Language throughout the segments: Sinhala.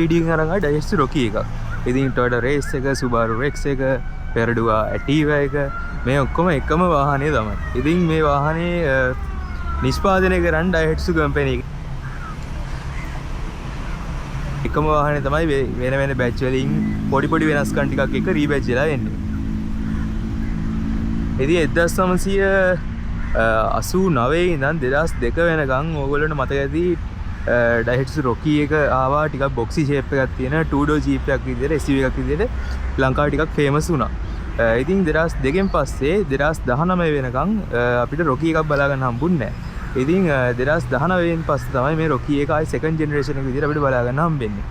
JD එකෙන් අරන් ආයි ඩයිහෙට්සු රොකී එකක්. ඉතින් Toyota Race එක, Subaru Rex එක, Peradua Activa එක මේ ඔක්කොම එකම වාහනේ තමයි. ඉතින් මේ වාහනේ නිෂ්පාදනය කරන්න ඩයිහෙට්සු කම්පැනි එක. එකම වාහනේ තමයි වෙන වෙන බැච් වලින් පොඩි වෙනස්කම් ටිකක් එක රීබැච් වෙලා එන්නේ. ඉතින් 1989 ඉඳන් 2002 වෙනකන් ඕගොල්ලන්ට මතක ඇති ඩයිහෙට්සු රොකී එක ආවා. ටිකක් බොක්සි ෂේප් එකක් තියෙන 2-door ජීප් එකක් විදිහට SUV එකක් විදිහට ලංකාවේ ටිකක් ෆේමස් වුණා. ඉතින් 2002 පස්සේ 2019 වෙනකන් අපිට රොකී එකක් බලා ගන්න හම්බුන්නේ නැහැ. ඉතින් 2019 පස්සේ තමයි මේ රොකී එක ආයි සෙකන්ඩ් ජෙනරේෂන් එක විදිහට අපිට බලා ගන්න හම්බෙන්නේ.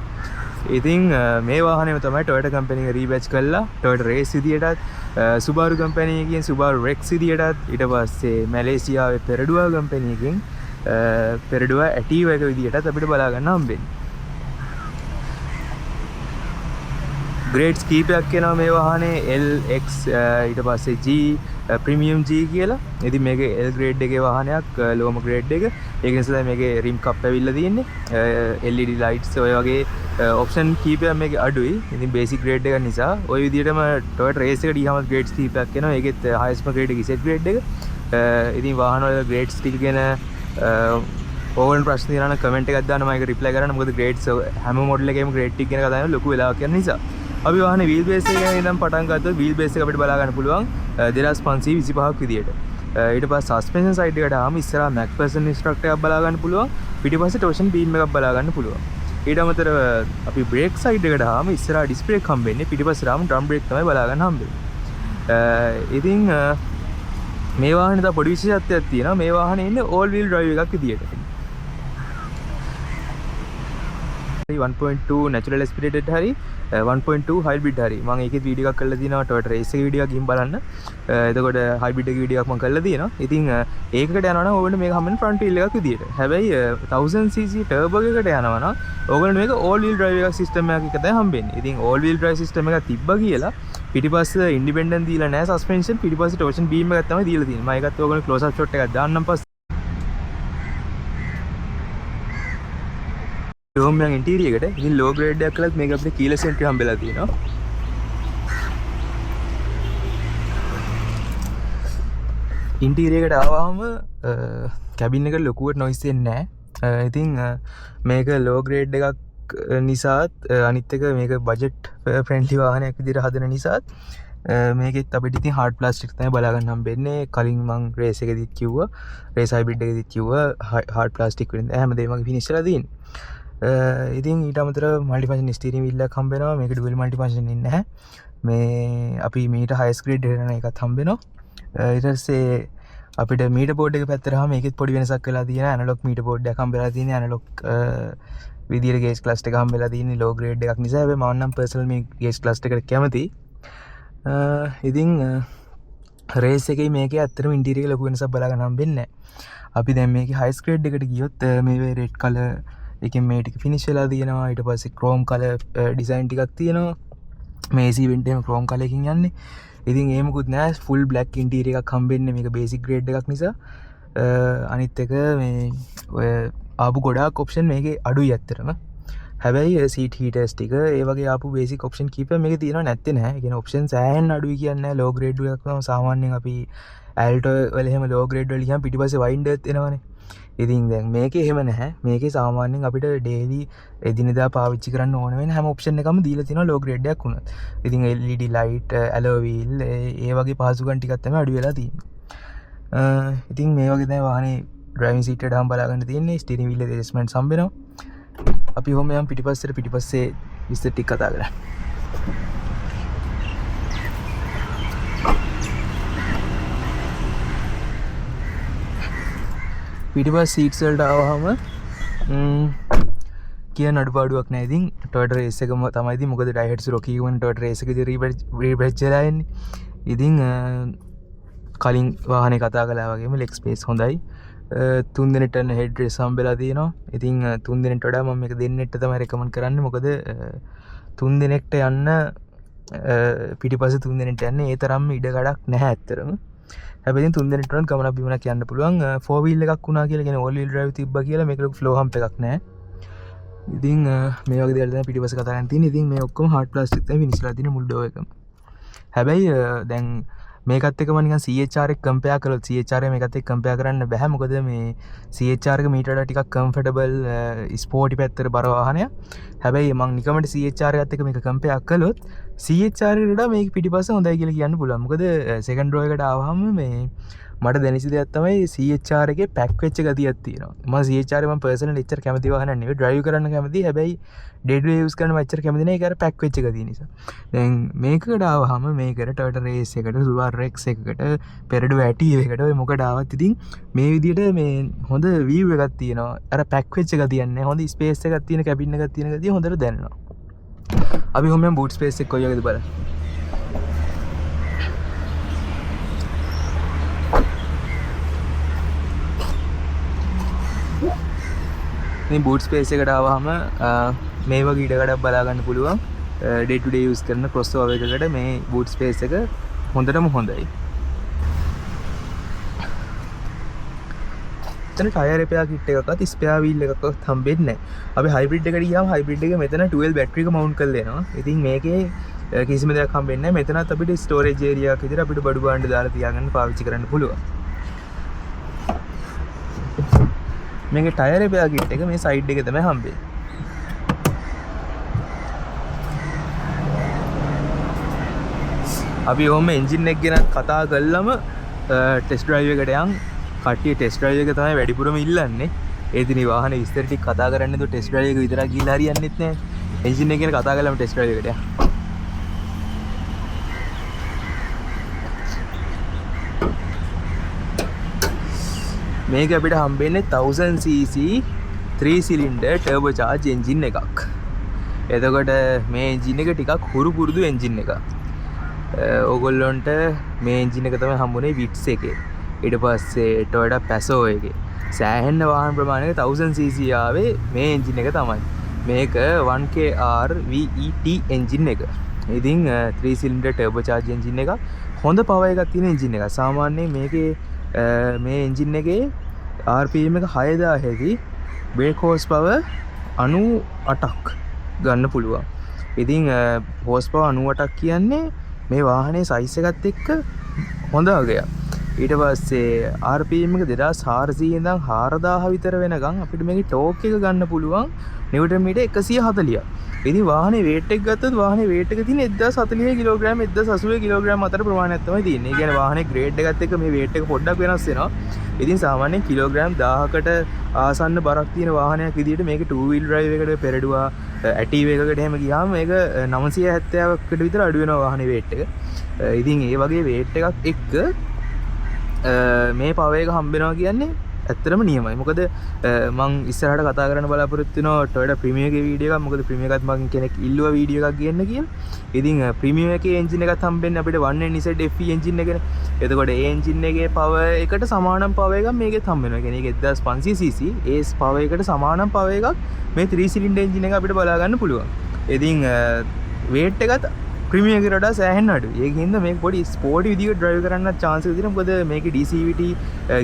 ඉතින් මේ වාහනේම තමයි Toyota කම්පැනි එක රීබැච් කළා. Toyota Race විදිහටත්, Subaru කම්පැනි එකකින් Subaru Rex විදිහටත්, ඊට පස්සේ මැලේසියාවේ Peradua කම්පැනි එකකින් Peradua Activa එක විදිහටත් අපිට බලා ගන්න හම්බෙන්නේ. ග්‍රේඩ්ස් කීපයක් එනවා මේ වාහනේ LX ඊට පස්සේ G ප්‍රීමියම් G කියලා. ඉතින් මේකේ L ග්‍රේඩ් එකේ වාහනයක්, ලෝම ග්‍රේඩ් එක. ඒක නිසා මේකේ රිම් කප් ඇවිල්ලා තියෙන්නේ. LED lights ඔය වගේ ඔප්ෂන් කීපයක් මේකේ අඩුයි. ඉතින් බේසික් ග්‍රේඩ් එක නිසා ඔය විදිහටම Toyota Race එකට ගියාම ග්‍රේඩ්ස් කීපයක් එනවා. ඒකෙත් highest ග්‍රේඩ් එක Z ග්‍රේඩ් එක. ඉතින් වාහන වල ග්‍රේඩ්ස් ටික ගැන ඕගොල්ලන් ප්‍රශ්න තියෙනවා නම් කමෙන්ට් එකක් දාන්න, මම ඒක රිප්ලයි කරන්න. මොකද ග්‍රේඩ්ස් හැම මොඩල් එකේම ග්‍රේඩ් ටික ගැන කතා කරන ලොකු වෙලාවක් යන නිසා. අපි වාහනේ වීල් බේස් එක ගැන ඉඳන් පටන් ගත්තොත් වීල් බේස් එක අපිට බලා ගන්න පුළුවන් 2525ක් විදියට. ඊට පස්සේ සස්පෙන්ෂන් සයිඩ් එකට ආවම ඉස්සරහා MacPherson ඉන්ස්ට්‍රක්ටර් එකක් බලා ගන්න පුළුවන්. පිටිපස්සේ ටෝෂන් බීම් එකක් බලා ගන්න පුළුවන්. ඊට අමතරව අපි බ්‍රේක් සයිඩ් එකට ආවම ඉස්සරහා ඩිස්ක් බ්‍රේක් හම්බෙන්නේ. පිටිපස්සේ ආවම ඩ්‍රම් බ්‍රේක් තමයි බලා ගන්න හම්බෙන්නේ. ඉතින් මේ වාහනේ තව පොඩි විශේෂත්වයක් තියෙනවා. මේ වාහනේ ඉන්නේ all wheel drive එකක් විදියට. 1.2 natural aspirated හරි 1.2 hybrid හරි මම ඒකේ වීඩියෝ එකක් කරලා තියෙනවා. Toyota Race එකේ වීඩියෝ එකක් ගිහින් බලන්න. එතකොට hybrid එකේ වීඩියෝ එකක් මම කරලා තියෙනවා. ඉතින් ඒකකට යනවා නම් ඕගොල්ලෝ මේක හැමෙන් front wheel එකක් විදියට. හැබැයි 1000cc turbo එකකට යනවා නම් ඕගොල්ලෝ මේක all wheel drive එකක් system එකක් එක තමයි හම්බෙන්නේ. ඉතින් all wheel drive system එකක් තිබ්බා කියලා පිටිපස්ස independent දීලා නැහැ suspension. පිටිපස්සේ torsion beam එකක් තමයි දීලා තියෙන්නේ. මම ඒකත් ඕගොල්ලෝ close up shot එකක් දාන්නම් පස්සේ. ඩෝම් යන් ඉන්ටීරියර් එකට ඉතින් ලෝ ග්‍රේඩ් එකක් කළත් මේක අපිට කීලස් එන්ට්‍රි හම්බෙලා තියෙනවා. ඉන්ටීරියර් එකට ආවම කැබින් එකට ලොකුවට නොයිස් එන්නේ නැහැ. ඉතින් මේක ලෝ ග්‍රේඩ් එකක් නිසාත් අනිත් එක මේක බජට් ෆ්‍රෙන්ඩ්ලි වාහනයක් විදිහට හදන නිසාත් මේකෙත් අපිට ඉතින් හાર્ඩ් ප්ලාස්ටික් තමයි බලා ගන්න හම්බෙන්නේ. කලින් මම රේස් එකේදීත් කිව්වා, රේස් හයිබ්‍රිඩ් එකේදීත් කිව්වා හાર્ඩ් ප්ලාස්ටික් වලින් හැමදේම වගේ ෆිනිෂ් කරලා තියෙන්නේ. ඉතින් ඊට අමතරව මල්ටි ෆන්ක්ෂන් ස්ටියරින් වීල් එකක් හම්බ වෙනවා. මේක ඩුවල් මල්ටි ෆන්ක්ෂන් ඉන්නේ නැහැ. මේ අපි මීට හයිස් ග්‍රේඩ් එකන එකක් හම්බ වෙනවා. ඊට පස්සේ අපිට මීටර් බෝඩ් එක පැත්තට ආවම මේකෙත් පොඩි වෙනසක් වෙලා තියෙනවා. ඇනලොග් මීටර් බෝඩ් එකක් හම්බ වෙලා තියෙනවා. ඇනලොග් විදියට ගේජ් ක්ලස්ටර් එක හම්බ වෙලා තියෙන්නේ ලෝ ග්‍රේඩ් එකක් නිසා. හැබැයි මම නම් පර්සනල් මේ ගේජ් ක්ලස්ටර් එකට කැමතියි. ඉතින් රේස් එකේ මේකේ ඇත්තටම ඉන්ටීරියර් එක ලොකු වෙනසක් බලා ගන්න හම්බෙන්නේ නැහැ. අපි දැන් මේකේ හයිස් ග්‍රේඩ් එකට ගියොත් මේ රෙඩ් කලර් එකෙන් මේ ටික ෆිනිෂ් වෙලා තියෙනවා. ඊට පස්සේ ක්‍රෝම් කලර් ඩිසයින් ටිකක් තියෙනවා. මේ AC වෙන්ට් එකම ක්‍රෝම් කලර් එකකින් යන්නේ. ඉතින් ඒ මොකුත් නෑ, ෆුල් බ්ලැක් ඉන්ටීරියර් එකක් හම්බෙන්නේ මේක බේසික් ග්‍රේඩ් එකක් නිසා. අනිත් එක මේ ඔය ආපු ගොඩාක් ඔප්ෂන් මේකේ අඩුයි ඇත්තටම. හැබැයි සීට් හීටර්ස් ටික ඒ වගේ ආපු බේසික් ඔප්ෂන් කීපයක් මේකේ තියෙනවා නැත්තේ නෑ. ඒ කියන්නේ ඔප්ෂන් සෑහෙන අඩුයි කියන්නේ ලෝ ග්‍රේඩ් එකක් තමයි. සාමාන්‍යයෙන් අපි ඇල්ටෝ වල එහෙම ලෝ ග්‍රේඩ් වල ගියාම පිටිපස්සේ වයින්ඩර්ත් එනවනේ. ඉතින් දැන් මේකේ එහෙම නැහැ. මේකේ සාමාන්‍යයෙන් අපිට ඩේලි එදිනෙදා පාවිච්චි කරන්න ඕන වෙන හැම ඔප්ෂන් එකම දීලා තියෙනවා ලෝ ග්‍රේඩ් එකක් වුණත්. ඉතින් LED light, alloy wheel ඒ වගේ පහසුකම් ටිකක් තමයි අඩු වෙලා තියෙන්නේ. ඉතින් මේ වගේ තමයි වාහනේ ඩ්‍රයිවිං සීට් එකට හම් බලා ගන්න තියෙන්නේ. ස්ටියරින් wheel ඇඩ්ජස්ට්මන්ට්ස් හම්බ වෙනවා. අපි කොහොම යම් පිටිපස්සේ විස්තර ටික කතා කරලා. පිටිපස් සීට්ස් වලට ආවහම කියන අඩුපාඩුවක් නැහැ. ඉතින් Toyota Race එකම තමයි ඉතින් මොකද ඩයිහෙට්ස් රොකී වුණ Toyota Race එකේදී රීබැච් වෙලා එන්නේ. ඉතින් කලින් වාහනේ කතා කළා වගේම ලෙග් ස්පේස් හොඳයි. 3 දෙනෙක්ට යන හෙඩ් රෙස් හම්බෙලා තියෙනවා. ඉතින් 3 දෙනෙක්ට වඩා මම මේක දෙන්නෙක්ට තමයි රෙකමන්ඩ් කරන්නේ. මොකද 3 දෙනෙක්ට යන්න පිටිපස්සේ 3 දෙනෙක්ට යන්නේ ඒ තරම්ම ඉඩ කඩක් නැහැ ඇත්තටම. හැබැයි 3 දෙනෙක්ට උනත් ගමනක් බිමනක් යන්න පුළුවන්. 4 wheel එකක් වුණා කියලා කියන්නේ all wheel drive තිබ්බා කියලා මේක ලොකු flow hump එකක් නැහැ. ඉතින් මේ වගේ දේවල් තමයි පිටිපස්ස කතා කරන් තියෙන්නේ. ඉතින් මේ ඔක්කොම hard plastic තමයි විනිශ්ලා තියෙන මුල් ඩෝ එකම. හැබැයි දැන් මේකත් එක්ක මම නිකන් CHR එක කම්පෙයාර් කළොත් CHR එක මේකත් එක්ක කම්පෙයාර් කරන්න බෑ. මොකද මේ CHR එක මීට වඩා ටිකක් කම්ෆර්ටබල් ස්පෝර්ටි පැත්තට බර වාහනයක්. හැබැයි මම නිකමට CHR එකත් එක්ක මේක කම්පෙයාර් කළොත් CHR එකට වඩා මේක පිටිපස්ස හොඳයි කියලා කියන්න පුළුවන්. මොකද සෙකන්ඩ් රෝ එකට ආවහම මේ මට දැනිසි දෙයක් තමයි CHR එකේ පැක් වෙච්ච ගතියක් තියෙනවා. මම CHR මම පර්සනලි එච්චර කැමති වාහනයක් නෙවෙයි. ඩ්‍රයිව් කරන්න කැමති. හැබැයි ඩේ ටු ඩේ යූස් කරන්න එච්චර කැමති නෑ. ඒක අර පැක් වෙච්ච ගතිය නිසා. දැන් මේකට ආවහම මේකට Toyota Race එකට Subaru Rex එකකට Peredo Active එකට ඔය මොකට ආවත් ඉතින් මේ විදිහට මේ හොඳ view එකක් තියෙනවා. අර පැක් වෙච්ච ගතියක් නෑ. හොඳ ස්පේස් එකක් තියෙන කැබින් එකක් තියෙන ගතිය හොඳට දැනෙනවා. අපි කොහොමද boot space එක කොයි වගේද බලන්න. මේ boot space එකට ආවහම මේ වගේ ඉඩකඩක් බලා ගන්න පුළුවන්. day to day use කරන crossover එකකට මේ boot space එක හොඳටම හොඳයි. එතන tire repair kit එකකත් spare wheel එකකත් හම්බෙන්නේ නැහැ. අපි hybrid එකට ගියාම hybrid එකේ මෙතන 12 battery එක mount කරලා දෙනවා. ඉතින් මේකේ කිසිම දෙයක් හම්බෙන්නේ නැහැ. මෙතනත් අපිට storage area එකක් විදිහට අපිට බඩු බාණ්ඩ දාලා තියාගන්න පාවිච්චි කරන්න පුළුවන්. මේකේ tire repair kit එක මේ side එකේ තමයි හම්බෙන්නේ. අපි ඔහොම එන්ජින් එක ගැන කතා කළාම ටෙස්ට් ඩ්‍රයිව් එකට යන් කට්ටිය ටෙස්ට් ඩ්‍රයිව් එක තමයි වැඩිපුරම ඉල්ලන්නේ. ඒ දිනේ වාහනේ විස්තර ටික කතා කරන්නේ તો ටෙස්ට් ඩ්‍රයිව් එක විතරක් ගිහලා හරියන්නේත් නැහැ. එන්ජින් එක ගැන කතා කළාම ටෙස්ට් ඩ්‍රයිව් එකට යන්. මේක අපිට හම්බෙන්නේ 1000cc 3 cylinder turbo charge engine එකක්. එතකොට මේ එන්ජින් එක ටිකක් හුරු පුරුදු එන්ජින් එකක්. ඕගොල්ලොන්ට මේ එන්ජින් එක තමයි හම්බුනේ විට්ස් එකේ. ඊට පස්සේ Toyota Passo එකේ. සෑහෙන වාහන ප්‍රමාණයක 1000cc ආවේ මේ එන්ජින් එක තමයි. මේක 1KR VET එන්ජින් එක. ඉතින් 3 cylinder turbo charge එන්ජින් එකක්. හොඳ පවර් එකක් තියෙන එන්ජින් එකක්. සාමාන්‍යයෙන් මේකේ මේ එන්ජින් එකේ RPM එක 6000දී brake horsepower 98ක් ගන්න පුළුවන්. ඉතින් horsepower 98ක් කියන්නේ මේ වාහනේ සයිස් එකත් එක්ක හොඳ වගයක්. ඊට පස්සේ RPM එක 2400 ඉඳන් 4000 විතර වෙනකන් අපිට මේකේ ටෝක් එක ගන්න පුළුවන් නිව්ටන් මීටර් 140ක්. ඉතින් වාහනේ weight එක ගත්තොත් වාහනේ weight එක තියෙන 1040 කිලෝග්‍රෑම් 1080 කිලෝග්‍රෑම් අතර ප්‍රමාණයක් තමයි තියෙන්නේ. ඒ කියන්නේ වාහනේ grade එකත් එක්ක මේ weight එක පොඩ්ඩක් වෙනස් වෙනවා. ඉතින් සාමාන්‍යයෙන් කිලෝග්‍රෑම් 1000කට ආසන්න බරක් තියෙන වාහනයක් විදිහට මේක 2 wheel drive එකට Peredo Active එකකට එහෙම ගියාම මේක 970කට විතර අඩු වෙනවා වාහනේ weight එක. ඉතින් ඒ වගේ weight එකක් එක්ක මේ පවර් එක හම්බ වෙනවා කියන්නේ ඇත්තටම නියමයි. මොකද මං ඉස්සරහට කතා කරන්න බලාපොරොත්තු වෙනවා Toyota Premium එකේ වීඩියෝ එකක්. මොකද Premium එකත් මගෙන් කෙනෙක් ඉල්ලුවා වීඩියෝ එකක් ගේන්න කියලා. ඉතින් Premium එකේ එන්ජින් එකත් හම්බෙන්නේ අපිට 1NZ FE එන්ජින් එකනේ. එතකොට ඒ එන්ජින් එකේ පවර් එකට සමානම් පවර් එකක් මේකෙත් හම්බ වෙනවා. කියන්නේ ඒක 1500cc ඒ පවර් එකට සමානම් පවර් එකක් මේ 3 cylinder එන්ජින් එක අපිට බලා ගන්න පුළුවන්. ඉතින් weight එකත් ප්‍රීමියම් එකට වඩා සෑහෙන අඩුයි. ඒකින් හින්දා මේක පොඩි ස්පෝර්ටි විදිහට ඩ්‍රයිව් කරන්න chance එක තියෙනවා. මොකද මේකේ DCVT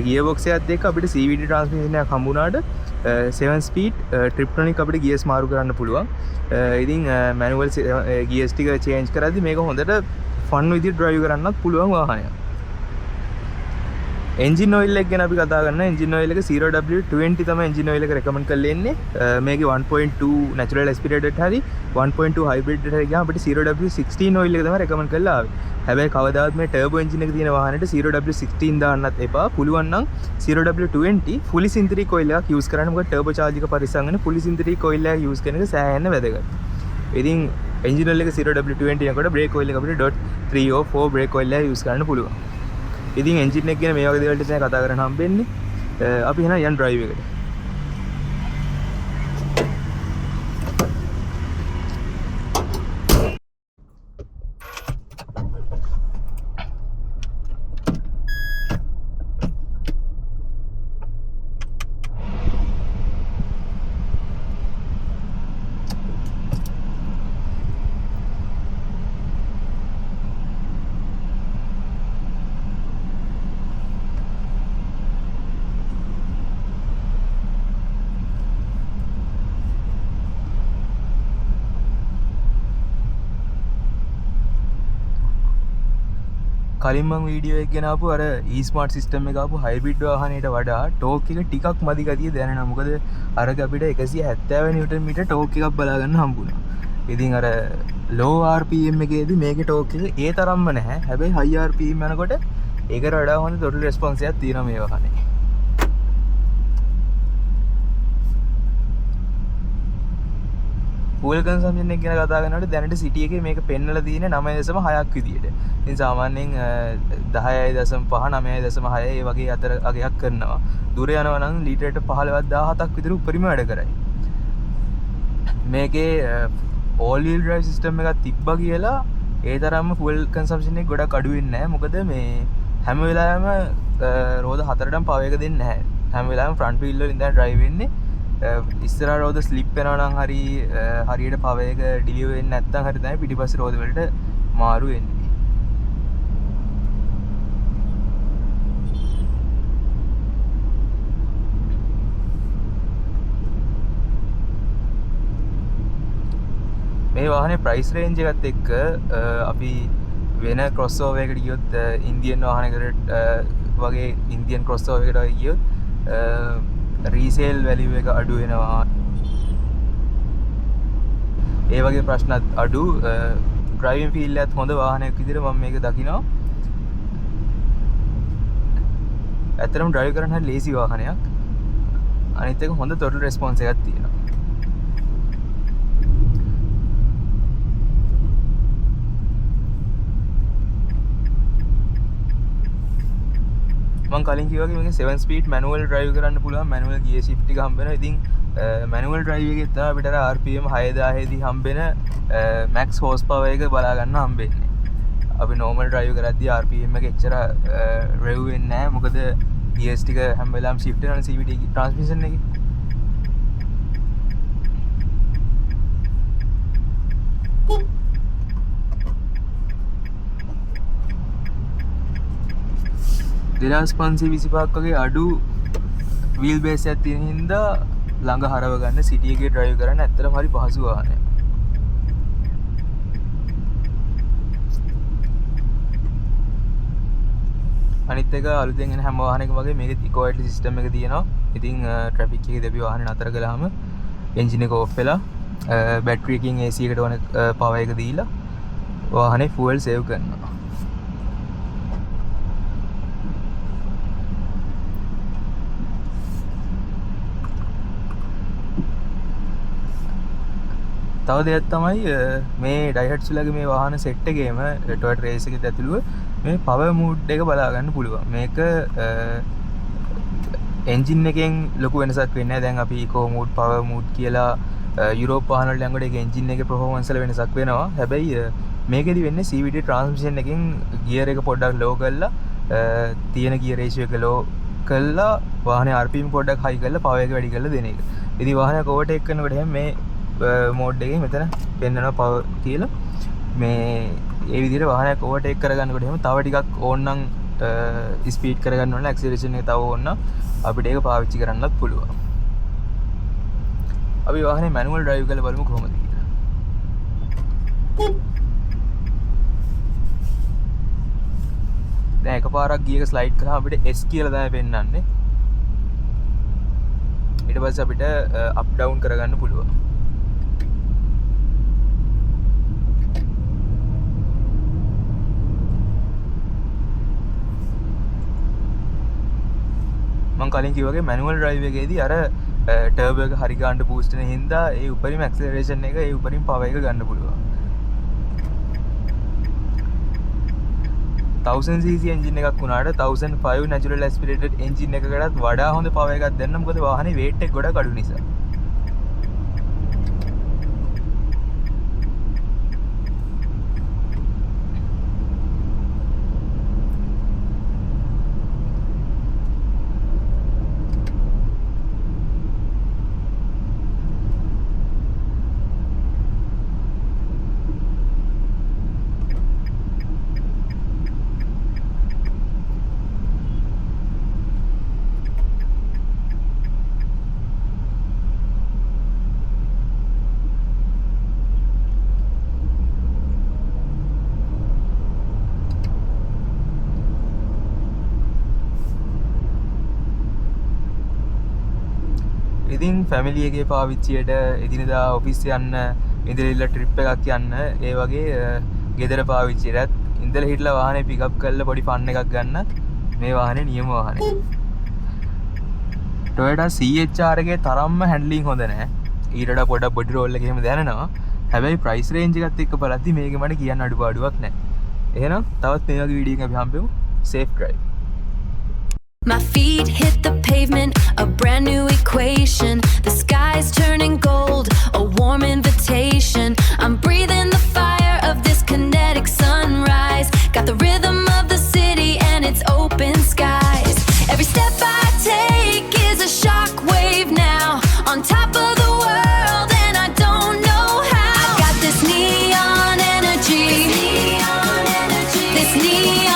gear box එකත් එක්ක අපිට CVT transmission එකක් හම්බුණාට 7 speed Triptronic අපිට gears මාරු කරන්න පුළුවන්. ඉතින් manual gears ටික change කරද්දි මේක හොඳට fun විදිහට ඩ්‍රයිව් කරන්නත් පුළුවන් වාහනයක්. engine oil එක ගැන අපි කතා කරනවා. engine oil එක 0W20 තමයි engine oil එක recommend කරලා ඉන්නේ. මේකේ 1.2 natural aspirated හරි 1.2 hybrid එකට ගියාම අපිට 0W16 oil එක තමයි recommend කරලා ආවේ. හැබැයි කවදාවත් මේ turbo engine එක තියෙන වාහනේට 0W16 දාන්නත් එපා. පුළුවන් නම් 0W20 fully synthetic oil එකක් use කරන්න. මොකද turbo charge එක පරිස්සම් වෙන fully synthetic oil එකක් use කරන එක සෑහෙන වැදගත්. ඉතින් engine oil එක 0W20 යනකොට brake oil එක අපිට .304 brake oil එක use කරන්න පුළුවන්. ඉතින් එන්ජින් එක ගැන මේ වගේ දේවල් ටික කතා කරන්න හම්බෙන්නේ. අපි එහෙනම් යන් ඩ්‍රයිව් එකට. කලින් මම වීඩියෝ එක ගෙනාපු අර e-smart system එක ආපු hybrid වාහනයට වඩා ටෝක් එක ටිකක් මදි ගතිය දැනෙනවා. මොකද අරක අපිට 170 නිව්ටන් මීටර් ටෝක් එකක් බලා ගන්න හම්බුණා. ඉතින් අර low rpm එකේදී මේකේ ටෝක් එක ඒ තරම්ම නැහැ. හැබැයි high rpm යනකොට ඒකට වඩා හොඳ throttle response එකක් තියෙනවා මේ වාහනේ. fuel consumption එක ගැන කතා කරනකොට දැනට city එකේ මේක පෙන්නලා තියෙන්නේ 9.6ක් විදියට. ඉතින් සාමාන්‍යයෙන් 10.5 9.6 ඒ වගේ අතර අගයක් කරනවා. දුර යනවා නම් ලීටරයට 15,000ක් විතර උඩරිම වැඩ කරයි. මේකේ all wheel drive system එකක් තිබ්බා කියලා ඒ තරම්ම fuel consumption එක ගොඩක් අඩු වෙන්නේ නැහැ. මොකද මේ හැම වෙලාවෙම රෝද 4ටම පව එක දෙන්නේ නැහැ. හැම වෙලාවෙම front wheel වලින් ඉඳන් drive වෙන්නේ. ඉස්සරහ රෝද ස්ලිප් වෙනවා නම් හරියට පව එක ඩිලිවර් වෙන්නේ නැත්නම් හරි තමයි පිටිපස්සේ රෝද වලට මාරු වෙන්නේ. මේ වාහනේ ප්‍රයිස් රේන්ජ් එකත් එක්ක අපි වෙන ක්‍රොස්ஓවර් එකකට ගියොත් ඉන්දියන් වාහනයකට වගේ ඉන්දියන් ක්‍රොස්ఓවර් එකකට ගියොත් රීසේල් වැලියු එක අඩු වෙනවා. ඒ වගේ ප්‍රශ්නත් අඩු. ඩ්‍රයිවිං ෆීල් එකත් හොඳ වාහනයක් විදිහට මම මේක දකිනවා. ඇත්තටම ඩ්‍රයිව් කරන්න හරි ලේසි වාහනයක්. අනිත් එක හොඳ throttle response එකක් තියෙනවා. මම කලින් කිව්වා වගේ මේක 7 speed manual drive කරන්න පුළුවන්. manual gear shift එක හම්බ වෙනවා. ඉතින් manual drive එකේ තමයි අපිට RPM 6000 දී හම්බෙන max horsepower එක බලා ගන්න හම්බෙන්නේ. අපි normal drive කරද්දී RPM එක එච්චර rev වෙන්නේ නැහැ. මොකද gears ටික හැම වෙලාවෙම shift වෙනවා CVT transmission එකේ. දෙදස් 525ක් වගේ අඩු වීල් බේස් එකක් තියෙන හින්දා ළඟ හරව ගන්න සිටි එකේ ඩ්‍රයිව් කරන්න ඇත්තටම හරි පහසු වාහනයක්. අනිත් එක අලුතෙන් එන හැම වාහනයකම වගේ මේකේ ඉකෝ වයිට් සිස්ටම් එක තියෙනවා. ඉතින් ට්‍රැෆික් එකේ දෙපි වාහනේ නතර කළාම එන්ජින් එක ඕෆ් වෙලා බැටරි එකකින් AC එකට ඕන පවර් එක දීලා වාහනේ ෆුවල් සේව් කරනවා. තව දෙයක් තමයි මේ ඩයිහට්ස්ලාගේ මේ වාහන සෙට් එකේම Toyota Race එකේ ඇතුළුව මේ පවර් මූඩ් එක බලා ගන්න පුළුවන්. මේක එන්ජින් එකෙන් ලොකු වෙනසක් වෙන්නේ නැහැ. දැන් අපි ඉකෝ මූඩ් පවර් මූඩ් කියලා යුරෝප් වාහන වල යනකොට ඒක එන්ජින් එකේ performance වල වෙනසක් වෙනවා. හැබැයි මේකෙදි වෙන්නේ CVT transmission එකෙන් ගියර් එක පොඩ්ඩක් ලෝ කරලා තියෙන ගියර් රේෂියෝ එක ලෝ කරලා වාහනේ RPM පොඩ්ඩක් හයි කරලා පවර් එක වැඩි කරලා දෙන එක. ඉතින් වාහනයක් ඕවර්ටේක් කරනකොට එහෙනම් මේ මෝඩ් එකේ මෙතන පෙන්නනවා පවර් කියලා. මේ ඒ විදිහට වාහනයක් ඕවර්ටේක් කරගන්නකොට එහෙම තව ටිකක් ඕන නම් ස්පීඩ් කරගන්න ඕන ඇක්සලරේෂන් එක තව ඕන නම් අපිට ඒක පාවිච්චි කරන්නත් පුළුවන්. අපි වාහනේ මැනුවල් ඩ්‍රයිව් කරලා බලමු කොහොමද කියලා. දැන් එකපාරක් ගියක ස්ලයිඩ් කරාම අපිට S කියලා තමයි පෙන්නන්නේ. ඊට පස්සේ අපිට අප් ඩවුන් කරගන්න පුළුවන්. මම කලින් කිව්වා වගේ මැනුවල් ඩ්‍රයිව් එකේදී අර ටර්බෝ එක හරි ගන්න බූස්ට් වෙන හින්දා ඒ උඩරිම ඇක්සලරේෂන් එක ඒ උඩරිම පවර් එක ගන්න පුළුවන්. 1000cc එන්ජින් එකක් වුණාට 1005 natural aspirated එන්ජින් එකකටත් වඩා හොඳ පවර් එකක් දෙන්න. මොකද වාහනේ weight එක ගොඩක් අඩු නිසා. ඉතින් ෆැමිලි එකේ පාවිච්චියට එදිනෙදා ඔෆිස් යන්න ඉඳලා ට්‍රිප් එකක් යන්න ඒ වගේ ගෙදර පාවිච්චියටත් ඉඳලා හිටලා වාහනේ පිකප් කරලා පොඩි ෆන් එකක් ගන්නත් මේ වාහනේ නියම වාහනේ. Toyota CHR එකේ තරම්ම හැන්ඩලින් හොඳ නැහැ. ඊට වඩා පොඩක් බොඩි රෝල් එක එහෙම දැනෙනවා. හැබැයි ප්‍රයිස් රේන්ජ් එකත් එක්ක බලද්දි මේක මට කියන්න අඩුපාඩුවක් නැහැ. එහෙනම් තවත් මේ වගේ වීඩියෝ එකක් අපි හම්බෙමු. Safe drive. My feet hit the pavement, a brand new equation. The sky's turning gold, a warm invitation. I'm breathing the fire of this kinetic sunrise. Got the rhythm of the city and its open skies. Every step I take is a shock wave now. On top of the world and I don't know how. I got this neon energy. This neon energy. This neon